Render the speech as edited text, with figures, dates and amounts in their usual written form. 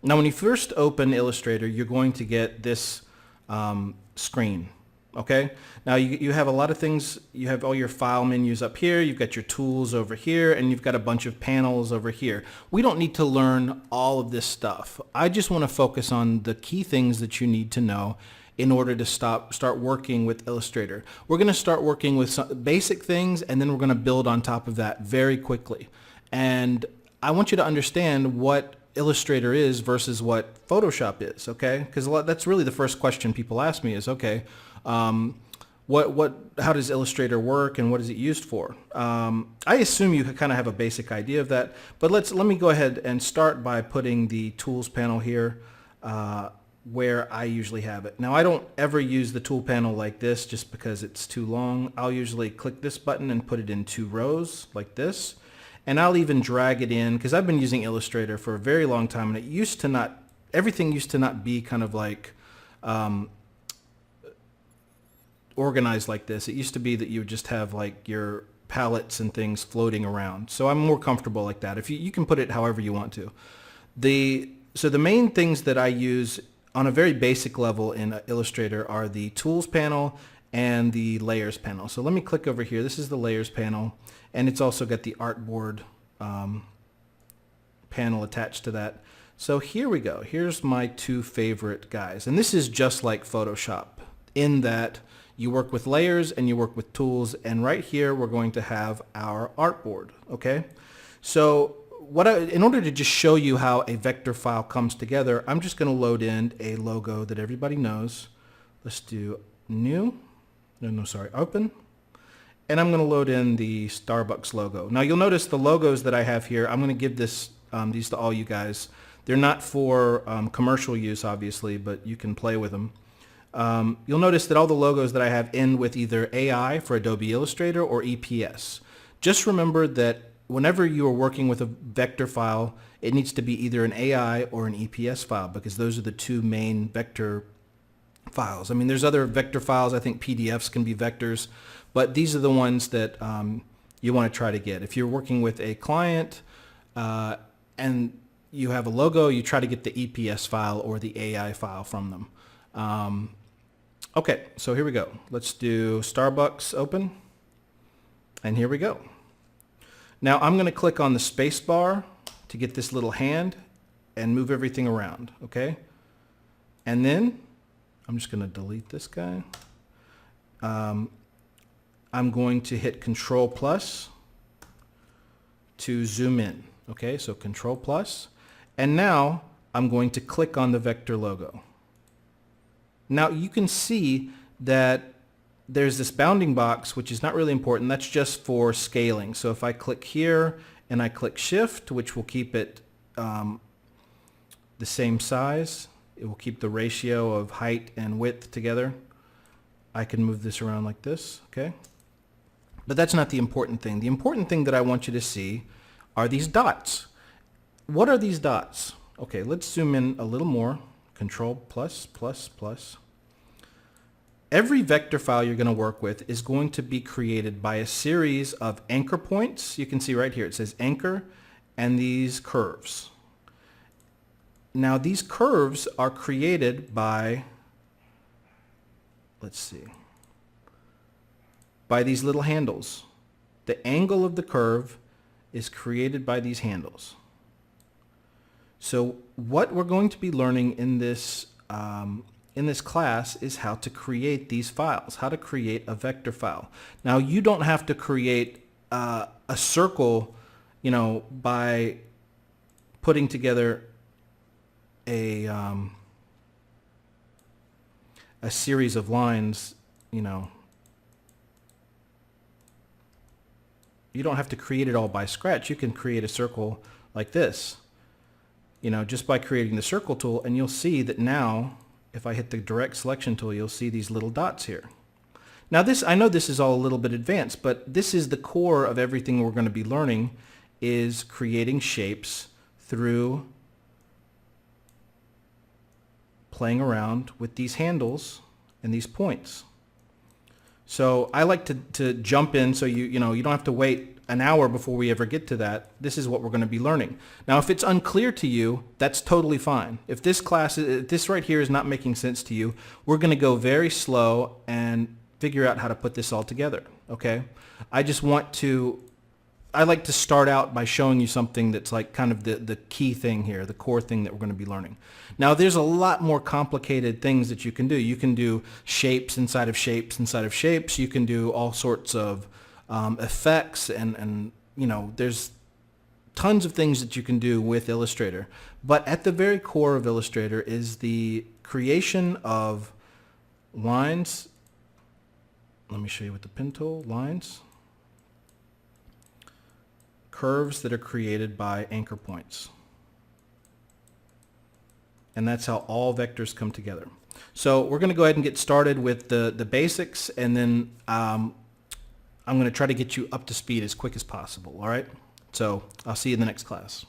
Now, when you first open Illustrator, you're going to get this screen. Okay. Now you have a lot of things. You have all your file menus up here. You've got your tools over here, and you've got a bunch of panels over here. We don't need to learn all of this stuff. I just want to focus on the key things that you need to know in order to start working with Illustrator. We're going to start working with some basic things, and then we're going to build on top of that very quickly. And I want you to understand what Illustrator is versus what Photoshop is, okay? Because that's really the first question people ask me is, okay, how does Illustrator work and what is it used for? I assume you kind of have a basic idea of that, but let me go ahead and start by putting the tools panel here where I usually have it. Now, I don't ever use the tool panel like this just because it's too long. I'll usually click this button and put it in 2 rows like this. And I'll even drag it in because I've been using Illustrator for a very long time, and everything used to not be kind of like organized like this. It used to be that you would just have like your palettes and things floating around. So I'm more comfortable like that. If you can put it however you want to. So the main things that I use on a very basic level in Illustrator are the tools panel and the layers panel. So let me click over here. This is the layers panel, and it's also got the artboard panel attached to that. So here we go. Here's my 2 favorite guys. And this is just like Photoshop in that you work with layers and you work with tools, and right here we're going to have our artboard, okay? So in order to just show you how a vector file comes together, I'm just going to load in a logo that everybody knows. Let's do new. No, sorry, open. And I'm going to load in the Starbucks logo. Now you'll notice the logos that I have here, I'm going to give these to all you guys. They're not for commercial use, obviously, but you can play with them. You'll notice that all the logos that I have end with either AI for Adobe Illustrator or EPS. Just remember that whenever you are working with a vector file, it needs to be either an AI or an EPS file, because those are the 2 main vector files. I mean, there's other vector files. I think PDFs can be vectors, but these are the ones that you want to try to get. If you're working with a client and you have a logo, you try to get the EPS file or the AI file from them. Okay, so here we go. Let's do Starbucks open, and here we go. Now I'm going to click on the space bar to get this little hand and move everything around, okay? And then I'm just going to delete this guy. I'm going to hit Control plus to zoom in, okay? So Control plus, and now I'm going to click on the vector logo. Now you can see that there's this bounding box, which is not really important. That's just for scaling. So if I click here and I click Shift, which will keep it the same size, it will keep the ratio of height and width together. I can move this around like this, okay? But that's not the important thing. The important thing that I want you to see are these dots. What are these dots? Okay, let's zoom in a little more. Control plus, plus, plus. Every vector file you're going to work with is going to be created by a series of anchor points. You can see right here it says anchor and these curves. Now these curves are created by, let's see, by these little handles. The angle of the curve is created by these handles. So what we're going to be learning in this class is how to create these files, how to create a vector file. Now you don't have to create a circle, by putting together a series of lines. You don't have to create it all by scratch. You can create a circle like this. Just by creating the circle tool, and you'll see that now, if I hit the direct selection tool, you'll see these little dots here. Now I know this is all a little bit advanced, but this is the core of everything we're going to be learning, is creating shapes through playing around with these handles and these points. So I like to jump in so you don't have to wait an hour before we ever get to that, this is what we're going to be learning. Now, if it's unclear to you, that's totally fine. If this right here is not making sense to you, we're going to go very slow and figure out how to put this all together, okay? I like to start out by showing you something that's like kind of the key thing here, the core thing that we're going to be learning. Now, there's a lot more complicated things that you can do. You can do shapes inside of shapes inside of shapes. You can do all sorts of effects and there's tons of things that you can do with Illustrator. But at the very core of Illustrator is the creation of lines. Let me show you with the pen tool. Lines, curves that are created by anchor points. And that's how all vectors come together. So we're going to go ahead and get started with the basics, and then I'm going to try to get you up to speed as quick as possible, all right? So I'll see you in the next class.